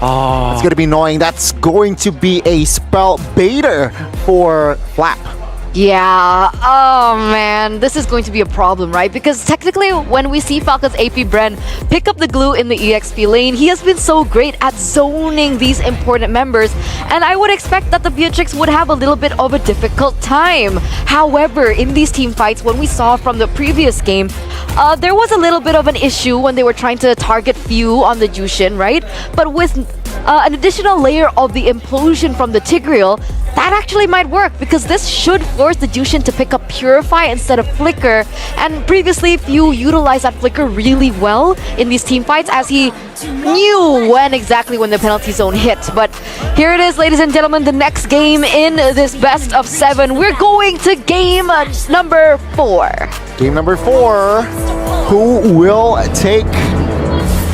Oh. It's going to be annoying. That's going to be a spell baiter for Flap. Yeah, oh man, this is going to be a problem, right? Because technically, when we see Falcons Apbren pick up the glue in the EXP lane, he has been so great at zoning these important members, and I would expect that the Beatrix would have a little bit of a difficult time. However, in these team fights, when we saw from the previous game, there was a little bit of an issue when they were trying to target few on the Jushin, right? But with an additional layer of the implosion from the Tigreal, that actually might work because this should force the Jushin to pick up Purify instead of Flicker. And previously, Few utilized that Flicker really well in these team fights as he knew exactly when the penalty zone hit. But here it is, ladies and gentlemen, the next game in this best of 7. We're going to game number 4. Game number 4. Who will take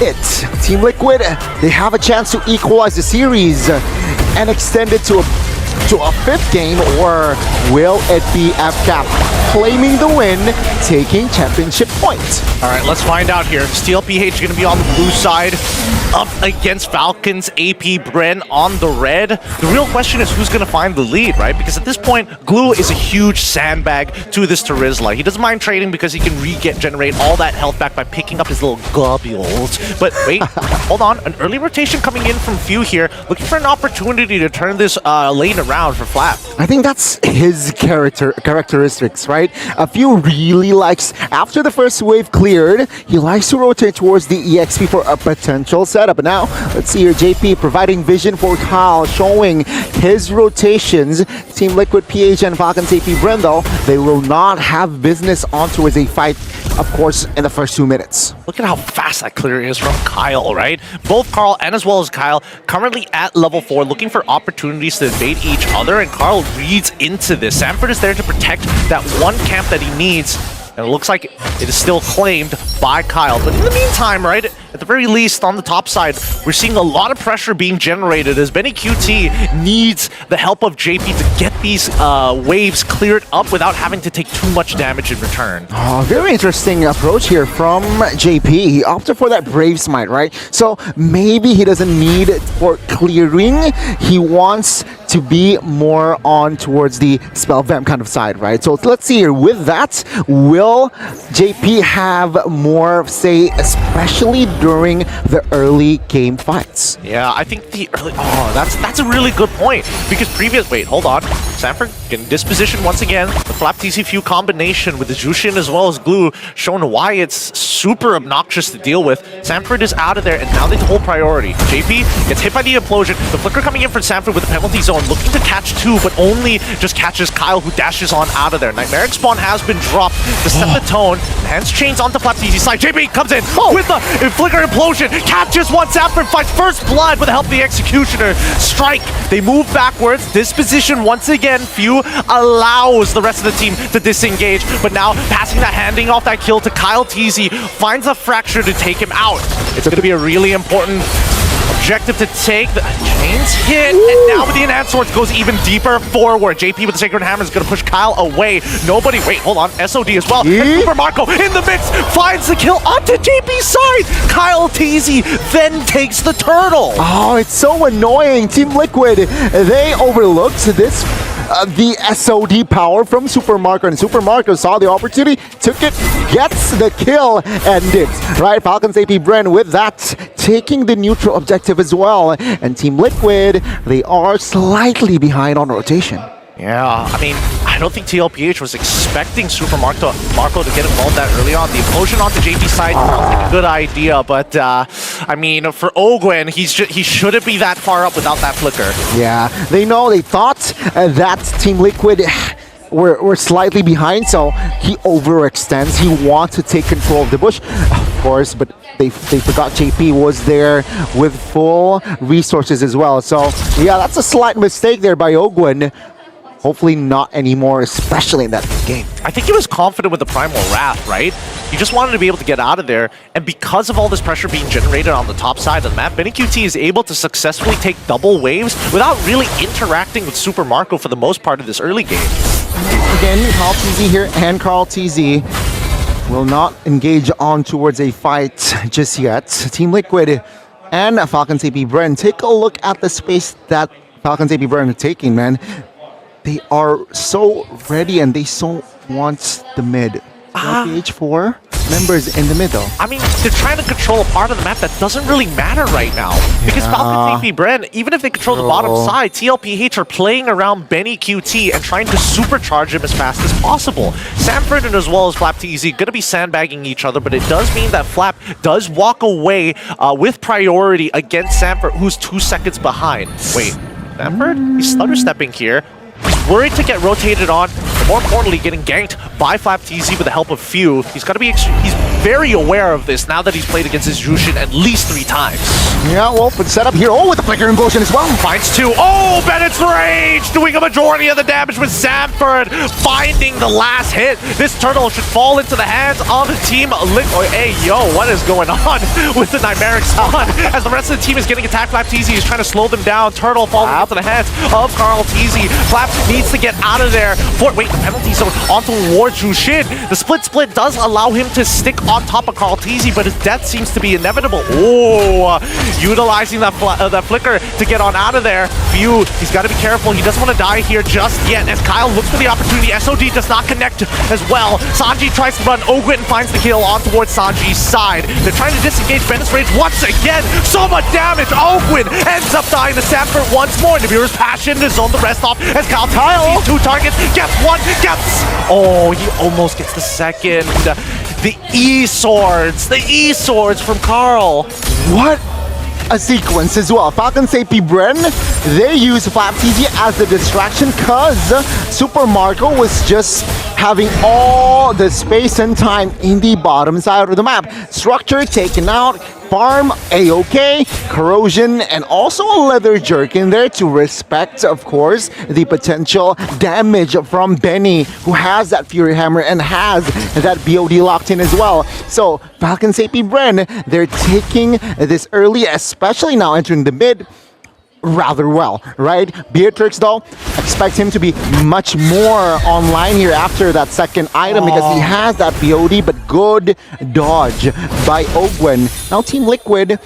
it? Team Liquid, they have a chance to equalize the series and extend it to a 5th game, or will it be FCAP claiming the win, taking championship point? All right, let's find out here. Steel PH going to be on the blue side, up against Falcons Apbren on the red. The real question is who's going to find the lead, right? Because at this point, Glue is a huge sandbag to this Terizla. He doesn't mind trading because he can generate all that health back by picking up his little globules. But wait, hold on. An early rotation coming in from Few here, looking for an opportunity to turn this lane around for Flap. I think that's his characteristics, right? A Few really likes, after the first wave cleared, he likes to rotate towards the EXP for a potential setup. And now, let's see here, JP providing vision for Kyle, showing his rotations. Team Liquid, PH, and Falcons Apbren, though, they will not have business on towards a fight, of course, in the first 2 minutes. Look at how fast that clear is from Kyle, right? Both Carl and as well as Kyle currently at level 4, looking for opportunities to invade each other, and Carl reads into this. Sanford is there to protect that one camp that he needs, and it looks like it is still claimed by Kyle. But in the meantime, right, at the very least, on the top side, we're seeing a lot of pressure being generated as Benny QT needs the help of JP to get these waves cleared up without having to take too much damage in return. Oh, very interesting approach here from JP. He opted for that Brave Smite, right? So maybe he doesn't need for clearing. He wants to be more on towards the spell vamp kind of side, right? So let's see here. With that, will JP have more say, especially during the early game fights? Yeah, I think the early... Oh, that's a really good point. Because Wait, hold on. Sanford getting disposition once again. The Flap TC Few combination with the Jushin as well as Glue showing why it's super obnoxious to deal with. Sanford is out of there, and now they hold priority. JP gets hit by the implosion. The Flicker coming in for Sanford with the penalty zone, looking to catch 2, but only just catches Kyle, who dashes on out of there. Nightmaric Spawn has been dropped to set the tone. Hands chains onto Flap's easy side. JP comes in with the Flicker implosion. Catches one. Sanford fights first blood with the help of the Executioner. Strike. They move backwards. Disposition once again. Few allows the rest of the team to disengage, but now passing that, handing off that kill to Kyle TZ, finds a fracture to take him out. It's going to be a really important objective to take. The chains hit, and now with the enhanced swords goes even deeper forward. JP with the Sacred Hammer is going to push Kyle away. Wait, hold on. SOD as well. And Super Marco in the mix finds the kill onto JP's side. Kyle TZ then takes the turtle. Oh, it's so annoying. Team Liquid, they overlooked this. The SOD power from Super Marco, and Super Marco saw the opportunity, took it, gets the kill, and it. Right, Falcons Apbren with that, taking the neutral objective as well. And Team Liquid, they are slightly behind on rotation. Yeah, I mean, I don't think TLPH was expecting Super Marco to get involved that early on. The implosion onto JP's side sounds like a good idea, but I mean, for Ogwen, he shouldn't be that far up without that Flicker. Yeah, they thought that Team Liquid were slightly behind, so he overextends. He wants to take control of the bush, of course, but they forgot JP was there with full resources as well. So yeah, that's a slight mistake there by Ogwen. Hopefully not anymore, especially in that game. I think he was confident with the Primal Wrath, right? He just wanted to be able to get out of there, and because of all this pressure being generated on the top side of the map, Benny QT is able to successfully take double waves without really interacting with Super Marco for the most part of this early game. Again, Carl TZ here, and Carl TZ will not engage on towards a fight just yet. Team Liquid and Falcons Apbren. Take a look at the space that Falcons Apbren are taking, man. They are so ready and they so want the mid. PH4 members in the middle. I mean, they're trying to control a part of the map that doesn't really matter right now. Because Falcons Apbren, even if they control the bottom side, TLPH are playing around Benny QT and trying to supercharge him as fast as possible. Sanford and as well as Flap TZ going to be sandbagging each other, but it does mean that Flap does walk away with priority against Sanford, who's 2 seconds behind. Wait, Sanford? He's stutter stepping here. He's worried to get rotated on, but more importantly, getting ganked by Flap TZ with the help of Few. He's got to be he's very aware of this now that he's played against his Jushin at least 3 times. Yeah, well, but set up here. Oh, with the flicker implosion as well. Finds 2. Oh, Bennett's Rage doing a majority of the damage with Sanford finding the last hit. This turtle should fall into the hands of the team. Hey, yo, what is going on with the Nightmaric Spawn? As the rest of the team is getting attacked, Flap TZ is trying to slow them down. Turtle falling into the hands of Carl TZ. Flap needs to get out of there. Wait, penalty zone on towards Jushin. The split does allow him to stick on top of Carl TZ, but his death seems to be inevitable. Oh, utilizing that flicker to get on out of there. Few, he's got to be careful. He doesn't want to die here just yet as Kyle looks for the opportunity. SOD does not connect as well. Sanji tries to run. Ogwin finds the kill on towards Sanji's side. They're trying to disengage Bennett's Rage once again. So much damage. Ogwin ends up dying to Sanford once more. Nibiru's passion to zone the rest off as Kyle sees 2 targets, gets 1, oh, he almost gets the second. The E-swords from Carl. What a sequence as well. Falcons Apbren, they use Flap TZ as the distraction because Super Marco was just having all the space and time in the bottom side of the map. Structure taken out, farm A-OK, corrosion, and also a leather jerk in there to respect, of course, the potential damage from Benny, who has that Fury Hammer and has that BOD locked in as well. So Falcons Apbren, they're taking this early, especially now entering the mid, rather well, right? Beatrix, though, expect him to be much more online here after that second item because he has that BOD, but good dodge by Ogwen. Now Team Liquid,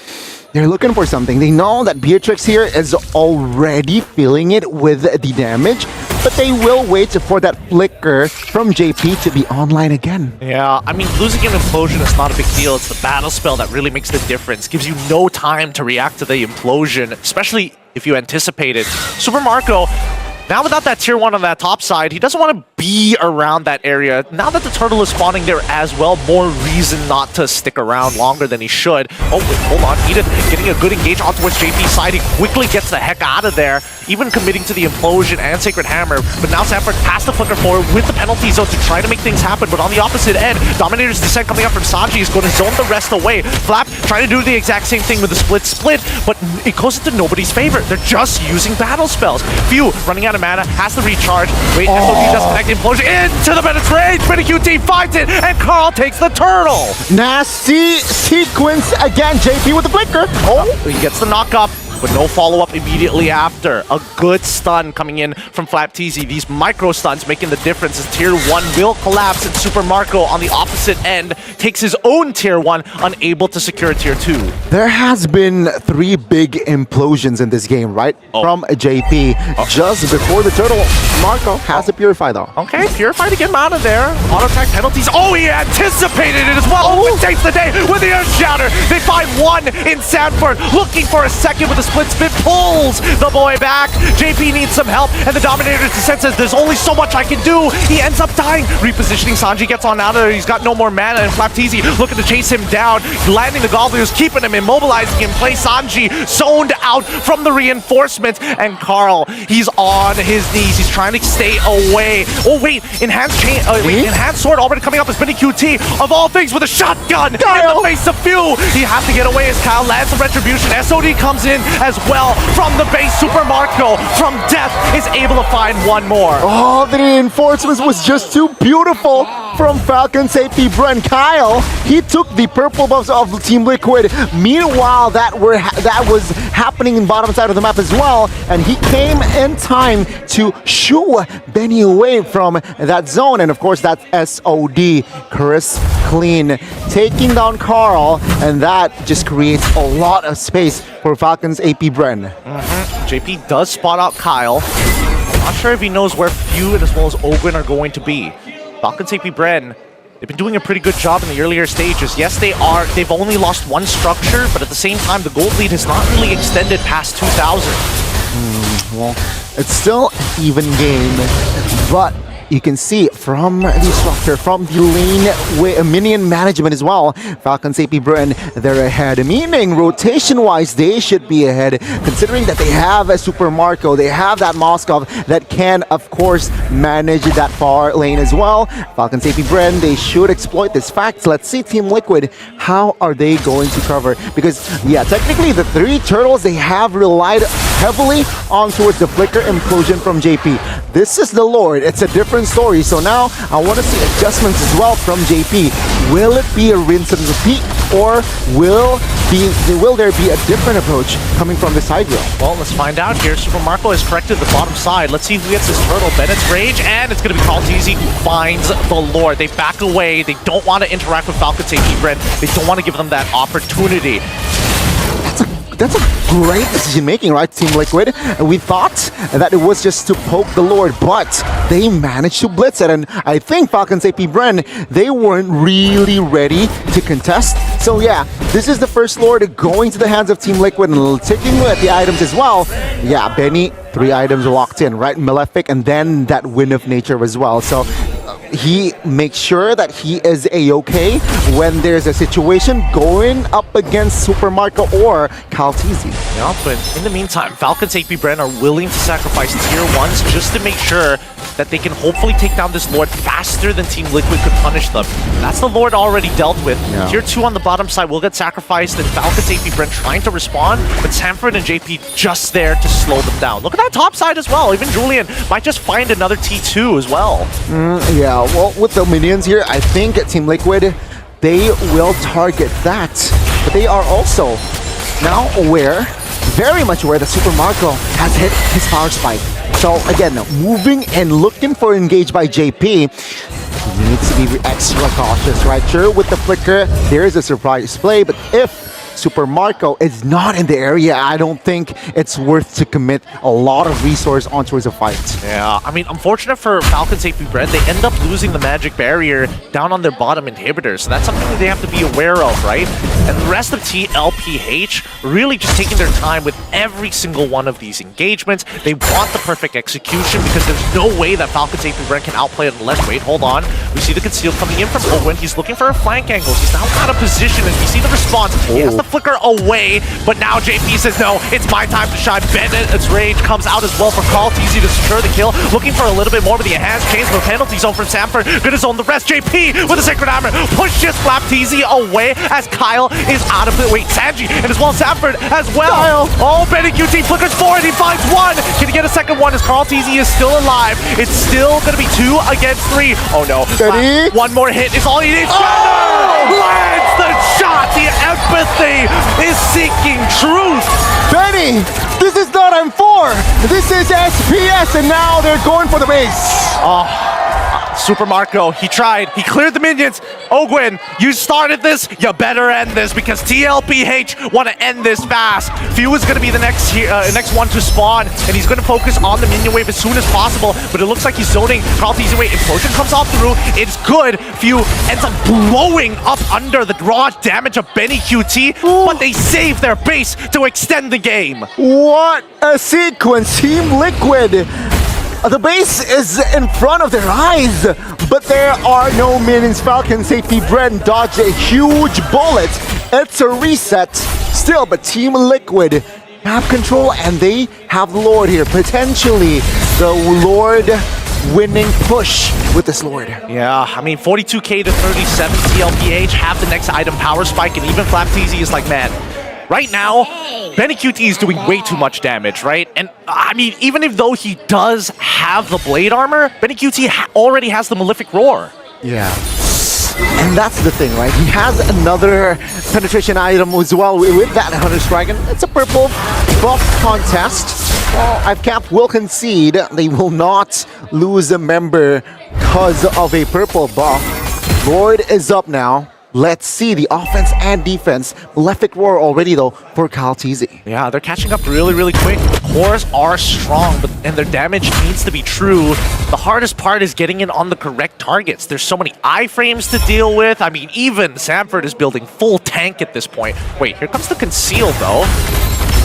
they're looking for something. They know that Beatrix here is already feeling it with the damage, but they will wait for that flicker from JP to be online again. Yeah, I mean, losing an implosion is not a big deal. It's the battle spell that really makes the difference. Gives you no time to react to the implosion, especially if you anticipate it. Super Marco, now without that tier 1 on that top side, he doesn't want to be around that area. Now that the turtle is spawning there as well, more reason not to stick around longer than he should. Oh, wait, hold on. Edith getting a good engage on towards JP's side. He quickly gets the heck out of there, even committing to the implosion and Sacred Hammer. But now Sanford has to flicker forward with the penalty zone to try to make things happen. But on the opposite end, Dominator's Descent coming up from Sanji is going to zone the rest away. Flap trying to do the exact same thing with the split, but it goes into nobody's favor. They're just using battle spells. Few running out of mana, has to recharge. Wait, SOD does connect the implosion into the Bennett's Rage. Benny QT finds it, and Carl takes the turtle. Nasty sequence again. JP with the flicker. Oh, he gets the knock up, but no follow-up immediately after. A good stun coming in from Flap TZ. These micro stuns making the difference as Tier 1 will collapse, and Super Marco on the opposite end takes his own Tier 1, unable to secure Tier 2. There has been 3 big implosions in this game, right? From JP. Just before the turtle, Marco has a Purify though. Okay, Purify to get him out of there. Auto-attack penalties. Oh, he anticipated it as well. Oh, takes the day with the Earth Shatter. They find 1 in Sanford, looking for a second with a split, pulls the boy back. JP needs some help, and the Dominator's Descent says there's only so much I can do. He ends up dying. Repositioning, Sanji gets on out of there. He's got no more mana, and Flap TZ looking to chase him down. Landing the Goblins, keeping him, immobilizing him. Play Sanji zoned out from the reinforcements, and Carl, he's on his knees. He's trying to stay away. Oh wait, Enhanced Chain, Enhanced Sword already coming up as Benny QT, of all things, with a shotgun in the face of Few. He has to get away as Kyle lands the Retribution. SOD comes in as well from the base. Super Marco from death is able to find 1 more. Oh, the reinforcements was just too beautiful. from Falcons Apbren. Kyle, he took the purple buffs of Team Liquid. Meanwhile, that was happening in bottom side of the map as well, and he came in time to shoo Benny away from that zone. And of course, that's SOD, crisp, clean, taking down Carl, and that just creates a lot of space for Falcons Apbren. JP does spot out Kyle. Not sure if he knows where Few and as well as Ogwen are going to be. Falcons Apbren, they've been doing a pretty good job in the earlier stages. Yes, they've only lost one structure, but at the same time, the gold lead has not really extended past 2,000. Well, it's still an even game, but you can see from the structure, from the lane minion management as well, Falcons Apbren, they're ahead. Meaning, rotation-wise, they should be ahead, considering that they have a Super Marco, they have that Moskov that can, of course, manage that far lane as well. Falcons Apbren, they should exploit this fact. Let's see Team Liquid, how are they going to cover? Because, yeah, technically, the three turtles, they have relied heavily on towards the flicker implosion from JP. This is the Lord. It's a different story. So now I want to see adjustments as well from JP. Will it be a rinse and repeat, or will there be a different approach coming from the side rail? Well, let's find out here. Super Marco has corrected the bottom side. Let's see who gets this turtle. Bennett's Rage, and it's going to be Kaltizi who finds the Lord. They back away. They don't want to interact with Falcons Apbren. They don't want to give them that opportunity. That's a great decision making, right, Team Liquid? We thought that it was just to poke the Lord, but they managed to blitz it. And I think Falcons Apbren, they weren't really ready to contest. So yeah, this is the first Lord going to the hands of Team Liquid and taking at the items as well. Yeah, Benny, 3 items locked in, right? Malefic, and then that Wind of Nature as well. So he makes sure that he is a-okay when there's a situation going up against Super Marco or Kaltizi. Yeah, but in the meantime, Falcons Apbren are willing to sacrifice tier 1s just to make sure that they can hopefully take down this Lord faster than Team Liquid could punish them. That's the Lord already dealt with. Yeah. Tier 2 on the bottom side will get sacrificed, and Falcons Apbren trying to respond, but Sanford and JP just there to slow them down. Look at that top side as well. Even Julian might just find another T2 as well. Yeah, well, with the minions here, I think Team Liquid, they will target that. But they are also now aware, very much aware, that Super Marco has hit his power spike. So again, moving and looking for engage by JP, he needs to be extra cautious, right? Sure, with the flicker, there is a surprise play, but if Super Marco is not in the area, I don't think it's worth to commit a lot of resource onto a fight. Yeah, I mean, unfortunate for Falcons Apbren, they end up losing the magic barrier down on their bottom inhibitor, so that's something that they have to be aware of, right? And the rest of TLPH really just taking their time with every single one of these engagements. They want the perfect execution because there's no way that Falcons Apbren can outplay it unless, wait, hold on. We see the conceal coming in from Owen. He's looking for a flank angle. He's now out of position, and we see the response. He has the flicker away, but now JP says, no, it's my time to shine. Bennett's Rage comes out as well for Kaltizi to secure the kill. Looking for a little bit more with the enhanced chains, no penalty zone from Sanford. Gonna zone the rest. JP with a Sacred Hammer pushes Flapteezy away as Kyle is out of the wait, Sanji, and as well Sanford as well. Kyle. Oh, Benny QT flickers 4 and he finds 1. Can he get a second one as Kaltizi is still alive? It's still gonna be 2 against 3. Oh no. Ready? One more hit is all he needs. Lands the shot. The empathy is seeking truth. Benny, this is not M4. This is SPS, and now they're going for the base. Oh. Super Marco, he tried, he cleared the minions. Ogwen, you started this, you better end this because TLPH want to end this fast. Few is going to be the next one to spawn, and he's going to focus on the minion wave as soon as possible, but it looks like he's zoning. Kaltizi wait, implosion comes off through, it's good. Few ends up blowing up under the raw damage of Benny QT, but they save their base to extend the game. What a sequence, Team Liquid. The base is in front of their eyes, but there are no minions. Falcons Apbren dodge a huge bullet. It's a reset still, but Team Liquid have control, and they have the Lord here. Potentially the Lord winning push with this Lord. Yeah, I mean, 42k to 37 TLPH have the next item power spike, and even Flapteezy is like, man, right now, Benny QT is doing way too much damage, right? And I mean, even if though he does have the blade armor, Benny QT already has the Malefic Roar. Yeah. And that's the thing, right? He has another penetration item as well with that Hunter Strike, and it's a purple buff contest. Well, IVCamp will concede they will not lose a member because of a purple buff. Lord is up now. Let's see the offense and defense. Malefic Roar already, though, for Kaltizi. Yeah, they're catching up really, really quick. The cores are strong, and their damage needs to be true. The hardest part is getting in on the correct targets. There's so many iframes to deal with. I mean, even Sanford is building full tank at this point. Wait, here comes the conceal, though.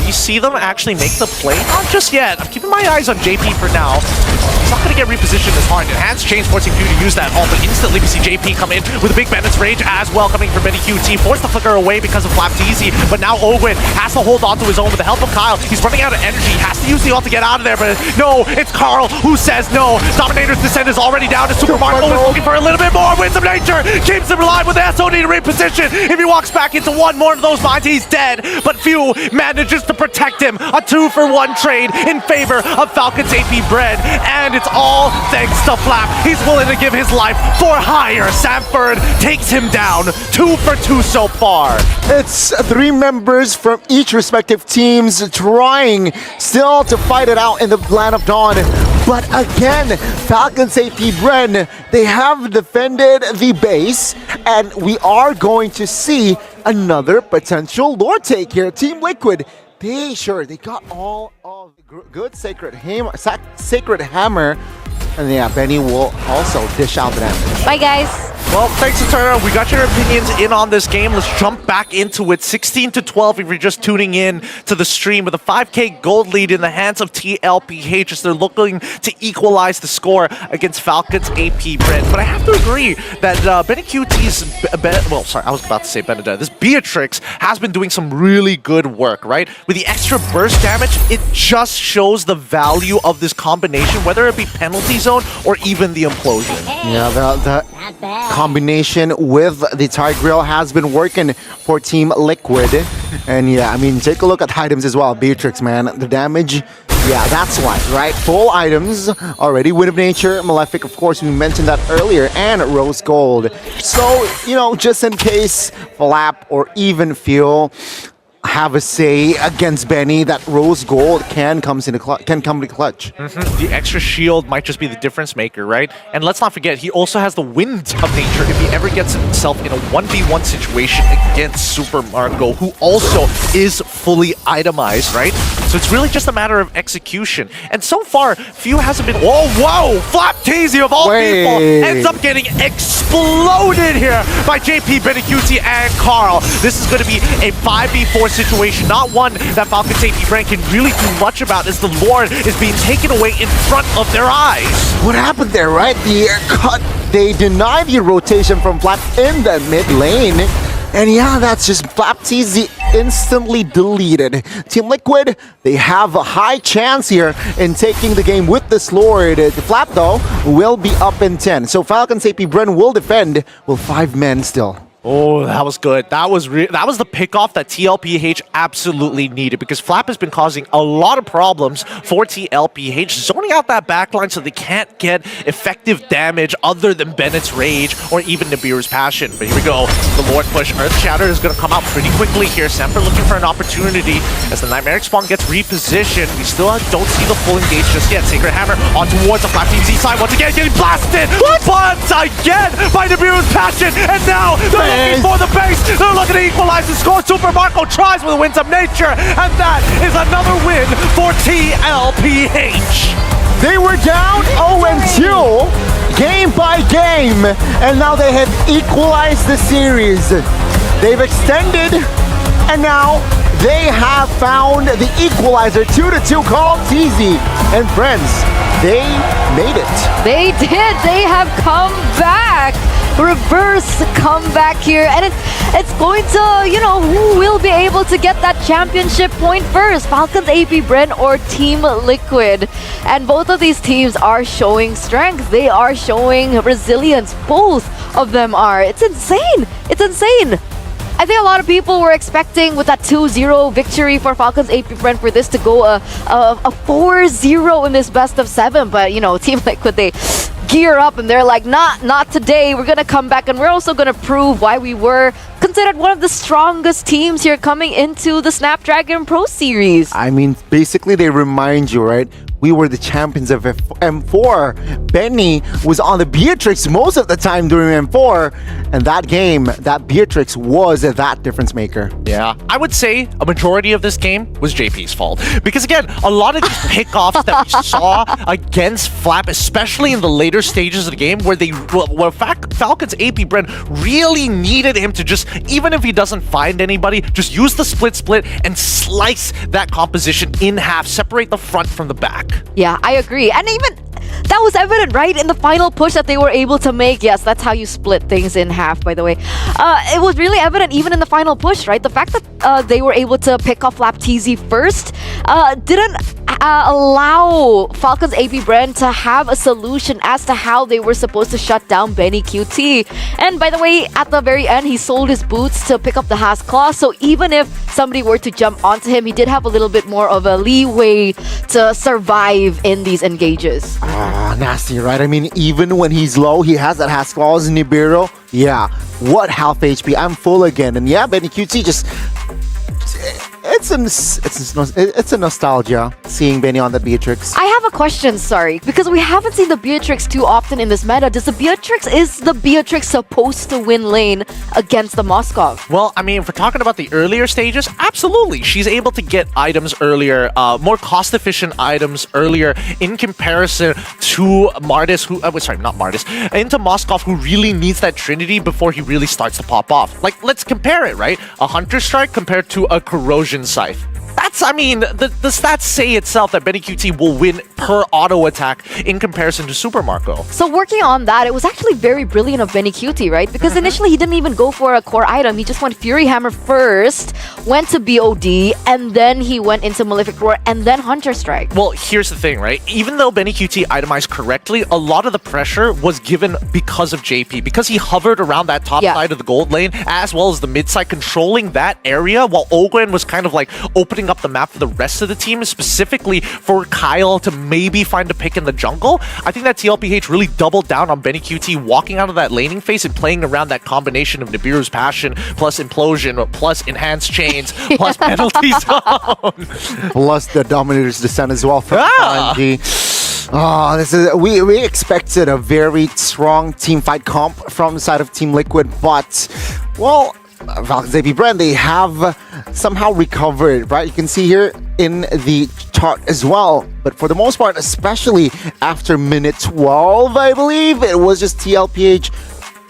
Do you see them actually make the play? Not just yet. I'm keeping my eyes on JP for now. He's not going to get repositioned as hard. Enhanced Chains forcing Few to use that ult, but instantly we see JP come in with a big Bandit's Rage as well, coming from Benny QT. Forced the flicker away because of Flapteezy, but now Ogwin has to hold on to his own with the help of Kyle. He's running out of energy. He has to use the ult to get out of there, but no, it's Carl who says no. Dominator's Descent is already down to Super Marco. Is looking for a little bit more. Winds of Nature keeps him alive with the SOD to reposition. If he walks back into one more of those mines, he's dead, but Few manages to protect him. A 2-for-1 trade in favor of Falcons Apbren, and it's all thanks to Flap. He's willing to give his life for hire. Sanford takes him down. 2 for 2 so far. It's 3 members from each respective teams trying still to fight it out in the Land of Dawn. But again, Falcons Apbren, they have defended the base, and we are going to see another potential Lord take here. Team Liquid, they got all of the good Sacred Hammer. And yeah, Benny will also dish out the damage. Bye, guys. Well, thanks, Eterna. We got your opinions in on this game. Let's jump back into it. 16-12 if you're just tuning in to the stream with a 5K gold lead in the hands of TLPH as they're looking to equalize the score against Falcons Apbren. But I have to agree that Benny QT's... well, sorry, I was about to say Benedetta. This Beatrix has been doing some really good work, right? With the extra burst damage, it just shows the value of this combination, whether it be penalty zone or even the implosion. Yeah, the combination with the Tigreal has been working for Team Liquid. And yeah, I mean, take a look at items as well. Beatrix, man, the damage, yeah, that's why, right? Full items already. Wind of Nature, Malefic, of course, we mentioned that earlier, and Rose Gold. So, you know, just in case Flap or even Fuel have a say against Benny, that Rose Gold can come to clutch. The extra shield might just be the difference maker, right? And let's not forget, he also has the Wind of Nature if he ever gets himself in a 1v1 situation against Super Marco, who also is fully itemized, right? So it's really just a matter of execution. And so far, Few hasn't been... Whoa! Flapteezy of all people ends up getting exploded here by JP, Benny QT, and Carl. This is going to be a 5v4 situation, not one that Falcons Apbren can really do much about, as the Lord is being taken away in front of their eyes. What happened there, right? They deny the rotation from Flap in the mid lane. And yeah, that's just Flapteezy instantly deleted. Team Liquid, they have a high chance here in taking the game with this Lord. The Flap, though, will be up in 10. So Falcons Apbren will defend with 5 men still. Oh, that was good. That was the pickoff that TLPH absolutely needed, because Flap has been causing a lot of problems for TLPH, zoning out that backline so they can't get effective damage other than Bennett's Rage or even Nibiru's Passion. But here we go. The Lord push. Earth Shatter is going to come out pretty quickly here. Sanford looking for an opportunity as the Nightmaric Spawn gets repositioned. We still don't see the full engage just yet. Sacred Hammer on towards the Flap Team Z side. Once again, getting blasted. Once again by Nibiru's Passion. And now looking for the base. They're looking to equalize the score. Super Marco tries with the Winds of Nature, and that is another win for TLPH. They were down 0-2 game by game, and now they have equalized the series. They've extended, and now they have found the equalizer. 2-2 Kaltizi and friends. They made it. They did. They have come back. Reverse comeback here, and it's going to, you know, who will be able to get that championship point first, Falcons Apbren or Team Liquid. And both of these teams are showing strength. They are showing resilience. Both of them are. It's insane. It's insane. I think a lot of people were expecting with that 2-0 victory for Falcons Apbren for this to go a 4-0 in this best of 7, but you know, Team Liquid, they gear up and they're like, not today. We're gonna come back and we're also gonna prove why we were considered one of the strongest teams here coming into the Snapdragon Pro Series. I mean, basically they remind you, right? We were the champions of M4. Benny was on the Beatrix most of the time during M4. And that game, that Beatrix was that difference maker. Yeah, I would say a majority of this game was JP's fault. Because again, a lot of these pickoffs that we saw against Flap, especially in the later stages of the game, where Falcons Apbren really needed him to just, even if he doesn't find anybody, just use the split and slice that composition in half, separate the front from the back. Yeah, I agree. And even that was evident, right? In the final push that they were able to make. Yes, that's how you split things in half, by the way. It was really evident even in the final push, right? The fact that they were able to pick off Lap TZ first didn't allow Falcons Apbren to have a solution as to how they were supposed to shut down Benny QT. And by the way, at the very end, he sold his boots to pick up the Has Claw. So even if somebody were to jump onto him, he did have a little bit more of a leeway to survive in these engages. Ah, nasty, right? I mean, even when he's low, he has that Has Claws in Nibiru. Yeah, what half HP? I'm full again. And yeah, Benny QT just... It's a nostalgia seeing Benny on the Beatrix. I have a question, sorry, because we haven't seen the Beatrix too often in this meta. Is the Beatrix supposed to win lane against the Moskov? Well, I mean, if we're talking about the earlier stages, absolutely. She's able to get items earlier, more cost-efficient items earlier in comparison to Mardis, into Moskov, who really needs that Trinity before he really starts to pop off. Like, let's compare it, right? A Hunter Strike compared to a Corrosion Scythe. That's, I mean, the stats say itself that Benny QT will win per auto attack in comparison to Super Marco. So working on that, it was actually very brilliant of Benny QT, right? Because initially he didn't even go for a core item. He just went Fury Hammer first, went to BOD, and then he went into Malefic Roar, and then Hunter Strike. Well, here's the thing, right? Even though Benny QT itemized correctly, a lot of the pressure was given because of JP, because he hovered around that top side of the gold lane, as well as the mid side, controlling that area, while Ogwen was kind of like opening up the map for the rest of the team, specifically for Kyle to maybe find a pick in the jungle. I think that TLPH really doubled down on Benny QT walking out of that laning phase and playing around that combination of Nibiru's Passion plus Implosion plus Enhanced Chains plus Penalty Zone. Plus the Dominator's Descent as well from Kanji. Oh, this is we expected a very strong team fight comp from the side of Team Liquid, but well, Falcons Apbren, they have somehow recovered, right? You can see here in the chart as well. But for the most part, especially after minute 12, I believe, it was just TLPH.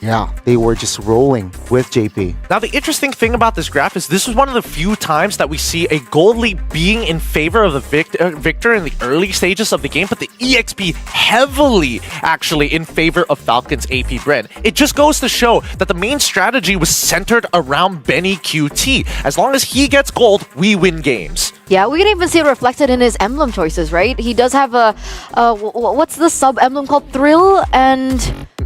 Yeah, they were just rolling with JP. Now, the interesting thing about this graph is this was one of the few times that we see a gold lead being in favor of the victor in the early stages of the game, but the EXP heavily actually in favor of Falcons Apbren. It just goes to show that the main strategy was centered around Benny QT. As long as he gets gold, we win games. Yeah, we can even see it reflected in his emblem choices, right? He does have a, what's the sub-emblem called? Thrill and...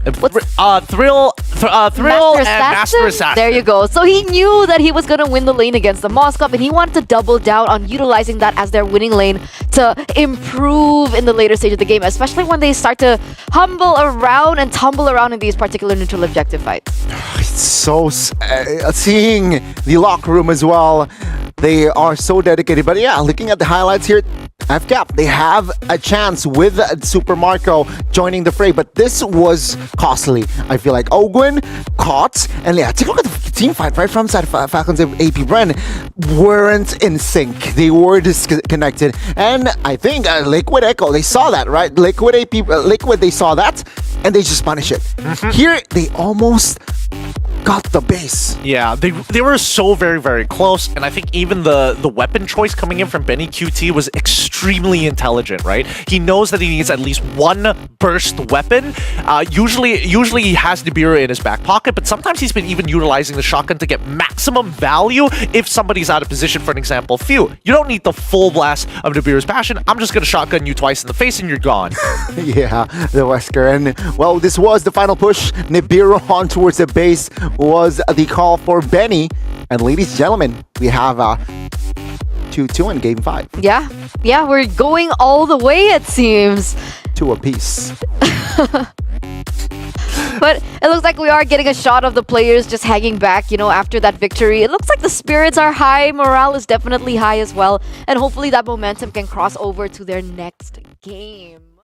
Thrill and Master Assassin. There you go. So he knew that he was going to win the lane against the Moskov, and he wanted to double down on utilizing that as their winning lane to improve in the later stage of the game, especially when they start to humble around and tumble around in these particular neutral objective fights. It's so... seeing the locker room as well, they are so dedicated. But yeah, looking at the highlights here, FCAP, they have a chance with Super Marco joining the fray, but this was costly. I feel like Ogwen caught, and yeah, take a look at the team fight right from side Falcons and Apbren weren't in sync. They were disconnected, and I think Liquid Echo, they saw that, right? Liquid, they saw that, and they just punish it. Here, they almost got the base. Yeah, they were so very, very close, and I think even the weapon choice coming in from Benny QT was extremely intelligent, right? He knows that he needs at least one burst weapon. Usually he has Nibiru in his back pocket, but sometimes he's been even utilizing the shotgun to get maximum value if somebody's out of position. For an example, Few, you don't need the full blast of Nibiru's Passion. I'm just gonna shotgun you twice in the face and you're gone. Yeah, the Wesker. And well, this was the final push. Nibiru on towards the base was the call for Benny. And ladies and gentlemen, we have 2-2 in game 5. Yeah, we're going all the way, it seems. 2 apiece. But it looks like we are getting a shot of the players just hanging back, you know, after that victory. It looks like the spirits are high, morale is definitely high as well, and hopefully that momentum can cross over to their next game.